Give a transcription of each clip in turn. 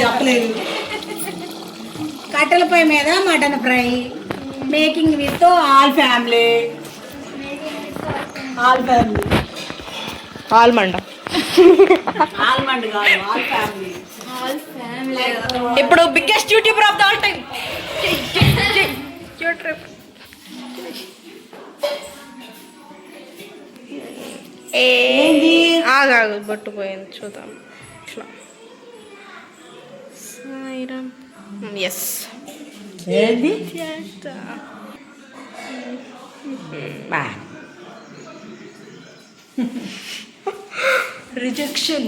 చెప్పలేదు. కట్టెల పొయ్యి మీద mutton fry making with all family. Almond ఇప్పుడు biggest YouTuber of the all time. ఆగాగు పట్టుపోయింది చూద్దాం. ఇట్లా సాయిరామ్. ఎస్ ఏంది రిజెక్షన్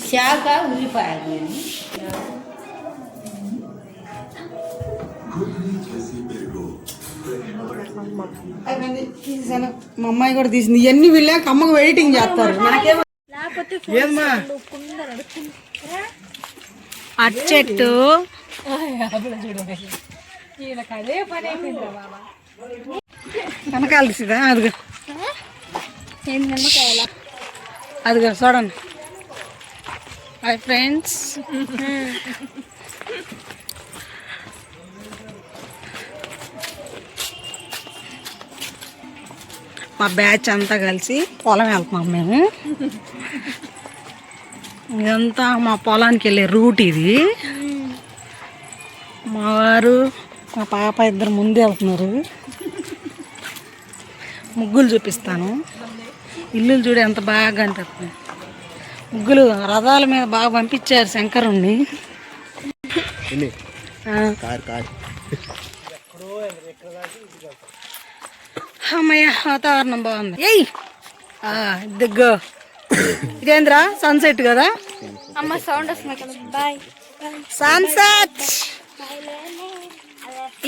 శాఖ ఉల్లిపాయలు. మా అమ్మాయి కూడా తీసింది. ఇవన్నీ వీళ్ళకి అమ్మకు వెయిటింగ్ చేస్తారు. అచ్చట్టు వెనకాల తీసిదా? అదిగో అదిగో చూడండి. హాయ్ ఫ్రెండ్స్, మా బ్యాచ్ అంతా కలిసి పొలం వెళ్తున్నాం మేము. ఇదంతా మా పొలానికి వెళ్ళే రూట్ ఇది. మా వారు మా పాప ఇద్దరు ముందే వెళ్తున్నారు. ముగ్గులు చూపిస్తాను. ఇల్లులు చూడ ఎంత బాగా అనిపిస్తుంది. ముగ్గులు రథాల మీద బాగా పంపించారు శంకరుణ్ణి. అమ్మయ్య వాతావరణం బాగుంది. ఏయ్ దిగ్గో ఇదేంద్రా సన్సెట్ కదా? సన్సెట్.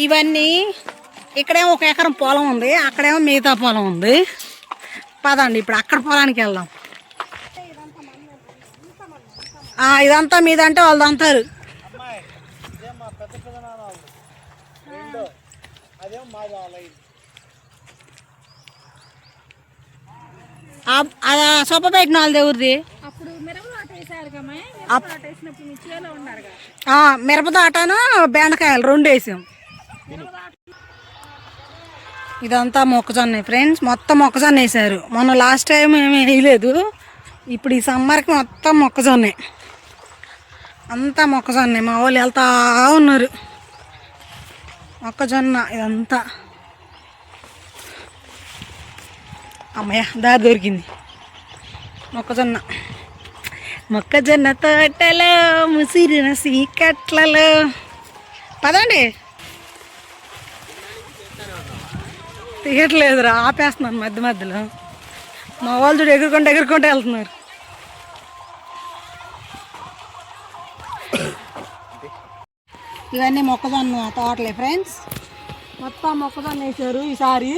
ఇవన్నీ ఇక్కడేమో 1 ఎకరం పొలం ఉంది, అక్కడేమో మిగతా పొలం ఉంది. పదండి ఇప్పుడు అక్కడ పొలానికి వెళ్దాం. ఇదంతా మీదంటే వాళ్ళు అంటారు. సొప్పపేట నాలుగు ఎవరిది? మిరపదాటను బెండకాయలు 2 వేసాం. ఇదంతా మొక్కజొన్న ఫ్రెండ్స్. మొత్తం మొక్కజొన్న వేసారు. మొన్న లాస్ట్ టైం ఏమీ వేయలేదు. ఇప్పుడు ఈ సమ్మర్కి మొత్తం మొక్కజొన్నే, అంతా మొక్కజొన్నే. మా వాళ్ళు వెళ్తా ఉన్నారు. మొక్కజొన్న ఇదంతా. అమ్మయ్య దారి దొరికింది. మొక్కజొన్న తోటలో ముసిరిన సీకట్లలో. పదండి. తీయట్లేదురా, ఆపేస్తున్నాను మధ్యలో. మా వాళ్ళు చూడు ఎగురుకుంటూ వెళ్తున్నారు. ఇవన్నీ మొక్కజొన్న తోటలే ఫ్రెండ్స్. మొత్తం మొక్కజొన్న వేసారు ఈసారి.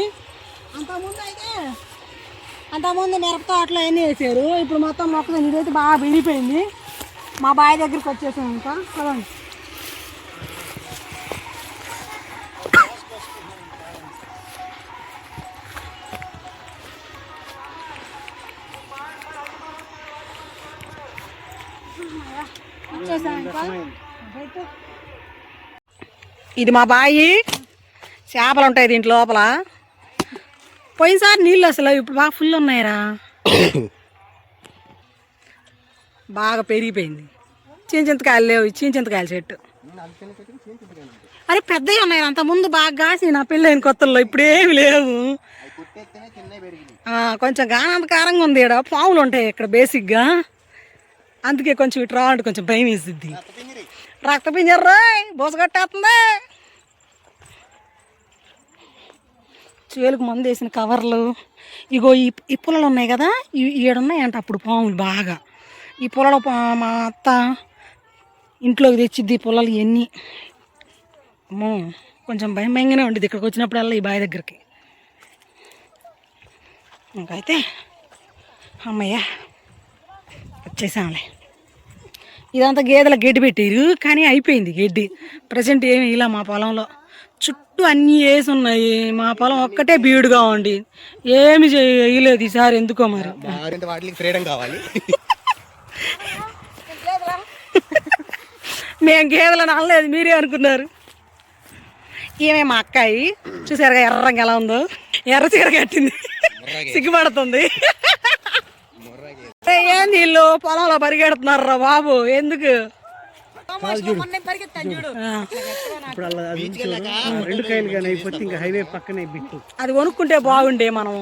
అంతకుముందు మిరప తోటలో అన్నీ వేసారు. ఇప్పుడు మొత్తం మొక్కజొన్న. ఇదైతే బాగా విరిగిపోయింది. మా బావి దగ్గరికి వచ్చేసాం. ఇంకా చూడండి. ఇది మా బాయి. చేపలు ఉంటాయి దీంట్లో లోపల. పోయినసారి నీళ్ళు అసలు ఇప్పుడు బాగా ఫుల్ ఉన్నాయిరా. బాగా పెరిగిపోయింది. చింతకాయలు లేవు. చింతకాయల చెట్టు అరే పెద్దవి ఉన్నాయి. అంతకుముందు బాగా కాసి నా పెళ్ళైన కొత్తల్లో. ఇప్పుడు ఏమి లేవు. కొంచెం గానంతకారంగా ఉంది. ఇక్కడ పాములు ఉంటాయి ఇక్కడ బేసిక్గా. అందుకే కొంచెం ఇటు రావాలంటే కొంచెం భయం వేస్తుంది. రక్తపింజర్రా బోసగట్టేస్తుంది. చేలుకు మందు వేసిన కవర్లు. ఇగో ఈ పొలాలు ఉన్నాయి కదా, ఈడున్నాయంట అప్పుడు పాములు బాగా. ఈ పొలాలు మా అత్త ఇంట్లోకి తెచ్చిద్ది పొలాలు ఇవన్నీ. అమ్మో కొంచెం భయంగానే ఉండేది ఇక్కడికి వచ్చినప్పుడల్లా ఈ బావి దగ్గరికి. ఇంకైతే అమ్మయ్య వచ్చేసాంలే. ఇదంతా గేదెల గడ్డి పెట్టారు కానీ అయిపోయింది గడ్డి. ప్రజెంట్ ఏమి ఇలా మా పొలంలో చుట్టూ అన్నీ వేసి ఉన్నాయి. మా పొలం ఒక్కటే బీడుగా ఉండి ఏమి వేయలేదు ఈసారి. ఎందుకో మరి. మేము గేదెలను అనలేదు, మీరే అనుకున్నారు. ఈమె మా అక్కాయి, చూసారుగా ఎర్రంగా ఎలా ఉందో, ఎర్ర చీర కట్టింది, సిగ్గుపడుతుంది. ఏంది వీళ్ళు పొలంలో పరిగెడుతున్నారా బాబు, ఎందుకు? రెండు కాయలు కానీ అయిపోతే ఇంకా హైవే పక్కనే బిట్టు అది కొనుక్కుంటే బాగుండే. మనం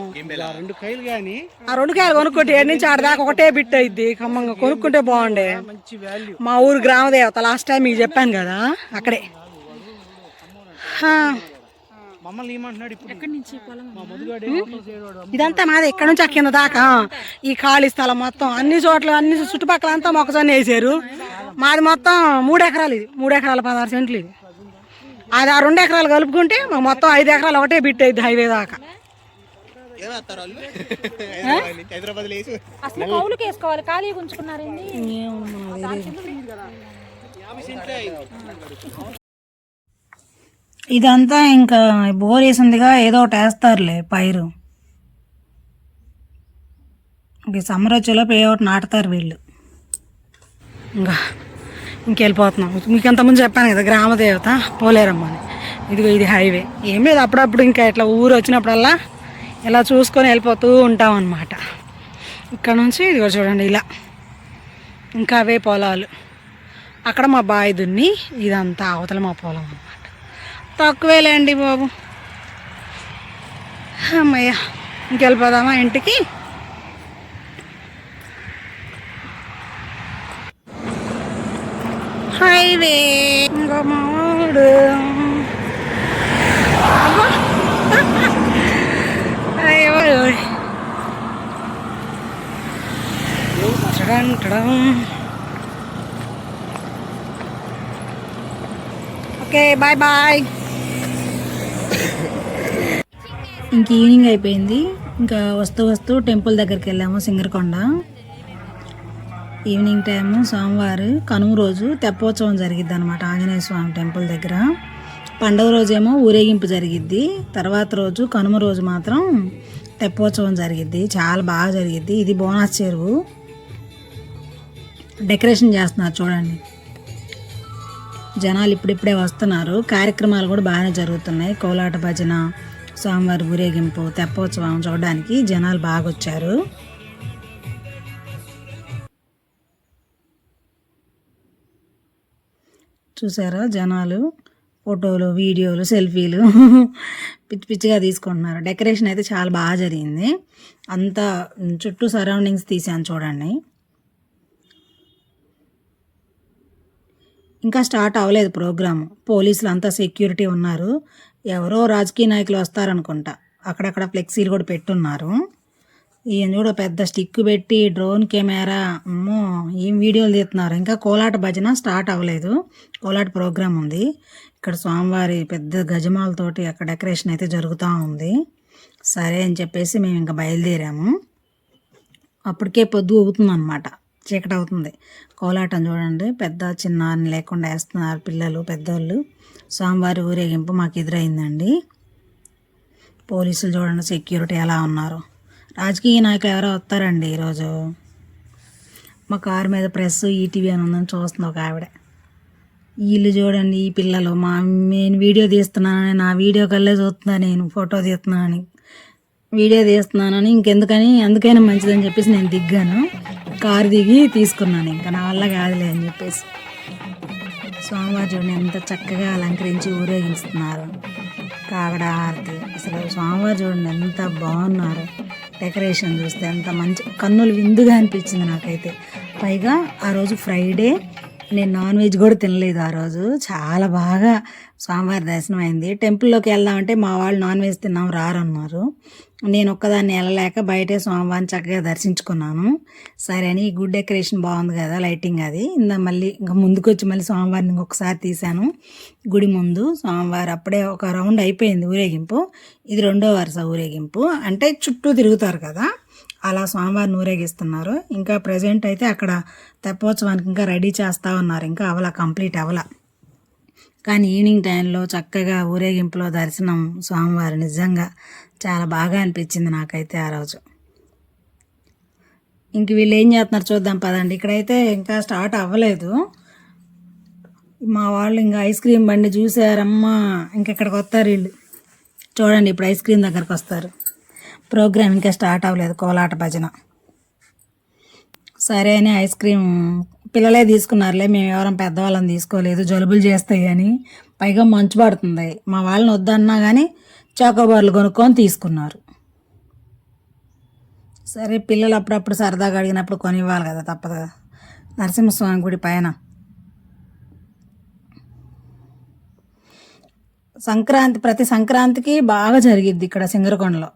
రెండు కాయలు కానీ ఆ 2 కాయలు కొనుక్కుంటే ఏడు నుంచి ఆడదాకా ఒకటే బిట్ అయింది. ఖమ్మంగా కొనుక్కుంటే బాగుండే. మంచి వాల్యూ. మా ఊరు గ్రామదేవత లాస్ట్ టైం మీకు చెప్పాను కదా, అక్కడే. మమ్మల్ని ఏమంటున్నాడు ఇప్పుడు మా మధుగాడు ఇదంతా మాదే, ఇక్కడ నుంచి కింద దాకా ఈ ఖాళీ స్థలం మొత్తం అన్ని చోట్ల అన్ని చుట్టుపక్కల అంతా మొక్కజొన్న వేసారు. మాది మొత్తం 3 ఎకరాలు, ఇది 3 ఎకరాల 16 సెంట్లు. ఇది అది ఆ 2 ఎకరాలు కలుపుకుంటే మాకు మొత్తం 5 ఎకరాలు ఒకటే బిట్ అయింది హైవే దాకా. ఇదంతా ఇంకా బోర్ వేసిందిగా, ఏదో ఒకటి వేస్తారులే పైరు. ఇంక సమ్మర్ వచ్చేలోపు ఏ ఒకటి నాటుతారు వీళ్ళు. ఇంకెళ్ళిపోతున్నాం. మీకు అంతకుముందు చెప్పాను కదా గ్రామదేవత పోలేరమ్మ అని. ఇదిగో ఇది హైవే. ఏం లేదు, అప్పుడప్పుడు ఇంకా ఇట్లా ఊరు వచ్చినప్పుడల్లా ఇలా చూసుకొని వెళ్ళిపోతూ ఉంటాం అన్నమాట. ఇక్కడ నుంచి ఇదిగో చూడండి ఇలా ఇంకా అవే పొలాలు. అక్కడ మా బావి దున్ని, ఇదంతా అవతల మా పొలం అన్నమాట. తక్కువేలేండి బాబు. అమ్మయ్య, ఇంకెళ్ళిపోదామా ఇంటికి? హైవే ఇంకా మావాడు. అయ్యో ఓకే, బాయ్ బాయ్. ఇంక ఈవినింగ్ అయిపోయింది. ఇంకా వస్తూ టెంపుల్ దగ్గరికి వెళ్ళాము, సింగరకొండ. ఈవినింగ్ టైము సోమవారం కనుమ రోజు తెప్పోత్సవం జరిగిద్ది అనమాట ఆంజనేయ స్వామి టెంపుల్ దగ్గర. పండుగ రోజేమో ఊరేగింపు జరిగిద్ది. తర్వాత రోజు కనుమ రోజు మాత్రం తెప్పోత్సవం జరిగిద్ది. చాలా బాగా జరిగిద్ది. ఇది బోనాస్ చెరువు. డెకరేషన్ చేస్తున్నారు చూడండి. జనాలు ఇప్పుడిప్పుడే వస్తున్నారు. కార్యక్రమాలు కూడా బాగానే జరుగుతున్నాయి. కోలాట భజన, స్వామివారి ఊరేగింపు, తెప్పోత్సవం చూడడానికి జనాలు బాగా వచ్చారు. చూసారా జనాలు ఫోటోలు, వీడియోలు, సెల్ఫీలు పిచ్చి పిచ్చిగా తీసుకుంటున్నారు. డెకరేషన్ అయితే చాలా బాగా జరిగింది. అంతా చుట్టూ సరౌండింగ్స్ తీసాను చూడండి. ఇంకా స్టార్ట్ అవ్వలేదు ప్రోగ్రాము. పోలీసులు అంతా సెక్యూరిటీ ఉన్నారు. ఎవరో రాజకీయ నాయకులు వస్తారనుకుంటా. అక్కడక్కడ ఫ్లెక్సీలు కూడా పెట్టున్నారు. ఈయన చూడ పెద్ద స్టిక్ పెట్టి డ్రోన్ కెమెరా, అమ్మో ఏం వీడియోలు తీస్తున్నారు. ఇంకా కోలాట భజన స్టార్ట్ అవ్వలేదు. కోలాట ప్రోగ్రాం ఉంది. ఇక్కడ స్వామివారి పెద్ద గజమాలతోటి అక్కడ డెకరేషన్ అయితే జరుగుతూ ఉంది. సరే అని చెప్పేసి మేము ఇంకా బయలుదేరాము. అప్పటికే పొద్దు అవుతుంది అనమాట, చీకటి అవుతుంది. కోలాటం చూడండి, పెద్ద చిన్న అని లేకుండా వేస్తున్నారు పిల్లలు, పెద్దోళ్ళు. స్వామివారి ఊరేగింపు మాకు ఎదురైందండి. పోలీసులు చూడండి, సెక్యూరిటీ ఎలా ఉన్నారు. రాజకీయ నాయకులు ఎవరో వస్తారండి ఈరోజు. మా కారు మీద ప్రెస్, ఈటీవీ అని ఉందని చూస్తుంది ఒక ఆవిడ. వీళ్ళు చూడండి, ఈ పిల్లలు నేను వీడియో తీస్తున్నానని, నా వీడియో కల్లే చూస్తున్నా, నేను ఫోటో తీస్తున్నానని, వీడియో తీస్తున్నానని, అందుకైనా మంచిదని చెప్పేసి నేను దిగ్గాను. కారు దిగి తీసుకున్నాను. ఇంకా నా వల్ల కాదులే అని చెప్పేసి. స్వామివారి చూడండి ఎంత చక్కగా అలంకరించి ఊరేగిస్తున్నారు. కాగడ హారతి. అసలు స్వామివారు చూడండి ఎంత బాగున్నారు. డెకరేషన్ చూస్తే ఎంత మంచి, కన్నులు విందుగా అనిపించింది నాకైతే. పైగా ఆ రోజు ఫ్రైడే, నేను నాన్ వెజ్ కూడా తినలేదు ఆ రోజు. చాలా బాగా స్వామివారి దర్శనం అయింది. టెంపుల్లోకి వెళ్దామంటే మా వాళ్ళు నాన్ వెజ్ తిన్నాం రారన్నారు. నేను ఒక్కదాన్ని వెళ్ళలేక బయటే స్వామివారిని చక్కగా దర్శించుకున్నాను. సరే అని గుడ్ డెకరేషన్ బాగుంది కదా, లైటింగ్ అది. మళ్ళీ ఇంకా ముందుకు వచ్చి మళ్ళీ స్వామివారిని ఇంకొకసారి తీశాను గుడి ముందు. స్వామివారు అప్పుడే ఒక రౌండ్ అయిపోయింది ఊరేగింపు. ఇది 2వ వరుస ఊరేగింపు, అంటే చుట్టూ తిరుగుతారు కదా, అలా స్వామివారిని ఊరేగిస్తున్నారు. ఇంకా ప్రజెంట్ అయితే అక్కడ తెప్పోత్సవానికి ఇంకా రెడీ చేస్తూ ఉన్నారు. ఇంకా కంప్లీట్ అవలా. కానీ ఈవినింగ్ టైంలో చక్కగా ఊరేగింపులో దర్శనం స్వామివారు నిజంగా చాలా బాగా అనిపించింది నాకైతే ఆ రోజు. ఇంక వీళ్ళు ఏం చేస్తున్నారు చూద్దాం పదండి. ఇక్కడైతే ఇంకా స్టార్ట్ అవ్వలేదు. మా వాళ్ళు ఇంకా ఐస్ క్రీమ్ బండి చూసారమ్మా, ఇంకెక్కడికి వస్తారు వీళ్ళు. చూడండి ఇప్పుడు ఐస్ క్రీమ్ దగ్గరకు వస్తారు. ప్రోగ్రామ్ ఇంకా స్టార్ట్ అవ్వలేదు, కోలాట భజన. సరే అని ఐస్ క్రీమ్ పిల్లలే తీసుకున్నారులే, మేము ఎవరం పెద్దవాళ్ళని తీసుకోలేదు, జలుబులు చేస్తాయి అని. పైగా మంచు పడుతుంది. మా వాళ్ళని వద్దన్నా కానీ చాకోబార్లు కొనుక్కొని తీసుకున్నారు. సరే పిల్లలు అప్పుడప్పుడు సరదాగా అడిగినప్పుడు కొనివ్వాలి కదా, తప్పదు కదా. నరసింహస్వామి గుడి పైన ప్రతి సంక్రాంతికి బాగా జరిగిద్ది ఇక్కడ సింగరకొండలో.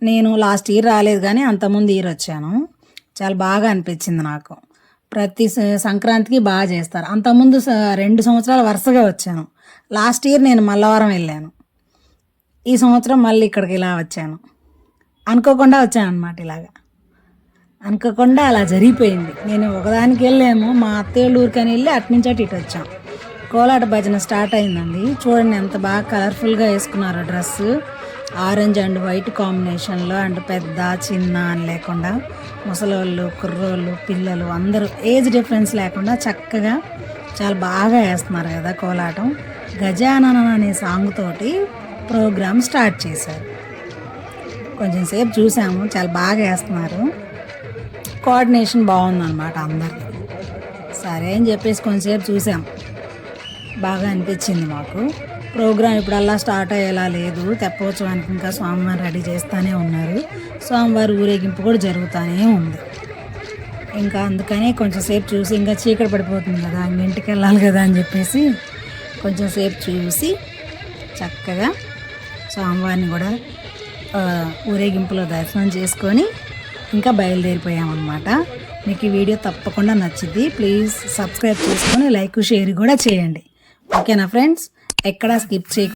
నేను లాస్ట్ ఇయర్ రాలేదు కానీ అంతకుముందు ఇయర్ వచ్చాను. చాలా బాగా అనిపించింది నాకు. ప్రతి సంక్రాంతికి బాగా చేస్తారు. అంతకుముందు 2 సంవత్సరాలు వరుసగా వచ్చాను. లాస్ట్ ఇయర్ నేను మల్లవరం వెళ్ళాను. ఈ సంవత్సరం మళ్ళీ ఇక్కడికి ఇలా వచ్చాను. అనుకోకుండా వచ్చాను అనమాట. ఇలాగా అనుకోకుండా అలా జరిగిపోయింది. నేను ఒకదానికి వెళ్ళాము, మా అత్తయ్య ఊరికని వెళ్ళి అట్నుంచి ఇటు వచ్చాం. కోలాట భజన స్టార్ట్ అయిందండి. చూడండి ఎంత బాగా కలర్ఫుల్గా వేసుకున్నారో డ్రెస్సు. ఆరెంజ్ అండ్ వైట్ కాంబినేషన్లో. అండ్ పెద్ద చిన్న అని లేకుండా ముసలోళ్ళు, కుర్రోళ్ళు, పిల్లలు అందరూ ఏజ్ డిఫరెన్స్ లేకుండా చక్కగా చాలా బాగా వేస్తున్నారు కదా కోలాటం. గజానన అనే సాంగ్ తోటి ప్రోగ్రామ్ స్టార్ట్ చేశారు. కొంచెం సేపు చూసాము, చాలా బాగా వేస్తున్నారు. కోఆర్డినేషన్ బాగుందన్నమాట అందరిది. సరే అని చెప్పేసి కొంచెంసేపు చూసాం, బాగా అనిపించింది మాకు. ప్రోగ్రాం ఇప్పుడల్లా స్టార్ట్ అయ్యేలా లేదు. తెప్పోత్సవానికి ఇంకా స్వామివారు రెడీ చేస్తూనే ఉన్నారు. స్వామివారి ఊరేగింపు కూడా జరుగుతూనే ఉంది. ఇంకా అందుకని కొంచెం సేపు చూసి, ఇంకా చీకటి పడిపోతుంది కదా, ఇంటికి వెళ్ళాలి కదా అని చెప్పేసి కొంచెం సేపు చూసి చక్కగా స్వామివారిని కూడా ఊరేగింపులో దర్శనం చేసుకొని ఇంకా బయలుదేరిపోయామన్నమాట. మీకు ఈ వీడియో తప్పకుండా నచ్చింది. ప్లీజ్ సబ్స్క్రైబ్ చేసుకొని లైక్ షేర్ కూడా చేయండి. ఓకేనా ఫ్రెండ్స్? ఎక్కడా స్కిప్ చేయకుండా